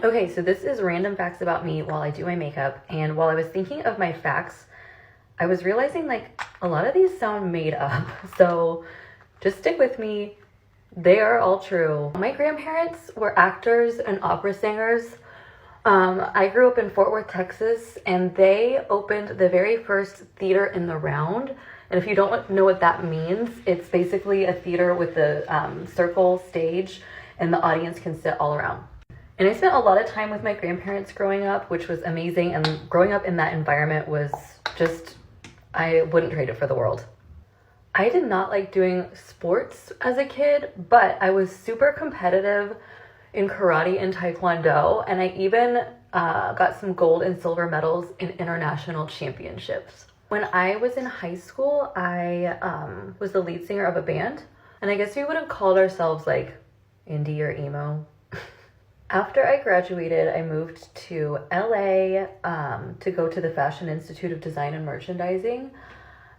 Okay, so this is random facts about me while I do my makeup. And while I was thinking of my facts, I was realizing like a lot of these sound made up. So just stick with me. They are all true. My grandparents were actors and opera singers. I grew up in Fort Worth, Texas, and they opened the very first theater in the round. And if you don't know what that means, it's basically a theater with a circle stage, and the audience can sit all around. And I spent a lot of time with my grandparents growing up, which was amazing. And growing up in that environment was just, I wouldn't trade it for the world. I did not like doing sports as a kid, but I was super competitive in karate and taekwondo, and I even got some gold and silver medals in international championships. When I was in high school, I was the lead singer of a band, and I guess we would have called ourselves like indie or emo. After I graduated, I moved to LA to go to the Fashion Institute of Design and Merchandising.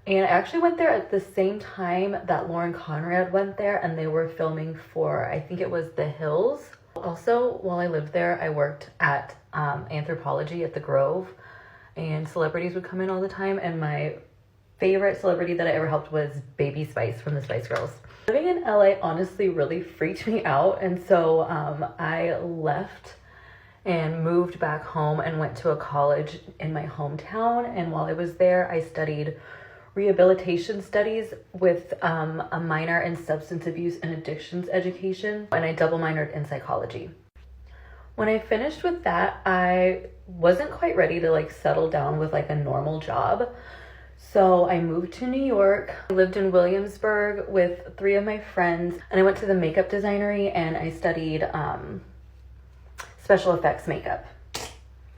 And I actually went there at the same time that Lauren Conrad went there, and they were filming for, I think it was The Hills. Also, while I lived there, I worked at Anthropologie at the Grove, and celebrities would come in all the time. And my favorite celebrity that I ever helped was Baby Spice from the Spice Girls. Living in LA honestly really freaked me out, and so I left and moved back home and went to a college in my hometown. And while I was there, I studied rehabilitation studies with a minor in substance abuse and addictions education, and I double minored in psychology. When I finished with that, I wasn't quite ready to like settle down with like a normal job. So I moved to New York. I lived in Williamsburg with 3 of my friends, and I went to the makeup designery and I studied special effects makeup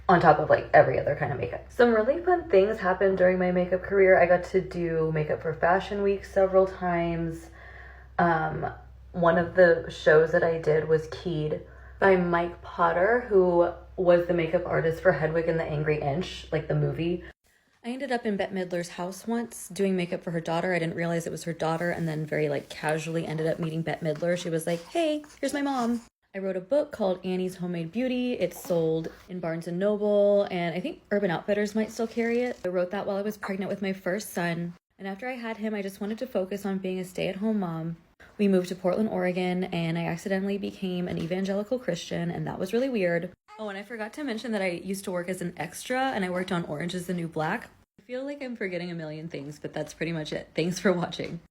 on top of like every other kind of makeup. Some really fun things happened during my makeup career. I got to do makeup for Fashion Week several times. One of the shows that I did was Keyed by Mike Potter, who was the makeup artist for Hedwig and the Angry Inch, like the movie. I ended up in Bette Midler's house once doing makeup for her daughter. I didn't realize it was her daughter, and then very like casually ended up meeting Bette Midler. She was like, "Hey, here's my mom." I wrote a book called Annie's Homemade Beauty. It's sold in Barnes & Noble, and I think Urban Outfitters might still carry it. I wrote that while I was pregnant with my first son. And after I had him, I just wanted to focus on being a stay-at-home mom. We moved to Portland, Oregon, and I accidentally became an evangelical Christian, and that was really weird. Oh, and I forgot to mention that I used to work as an extra, and I worked on Orange is the New Black. I feel like I'm forgetting a million things, but that's pretty much it. Thanks for watching.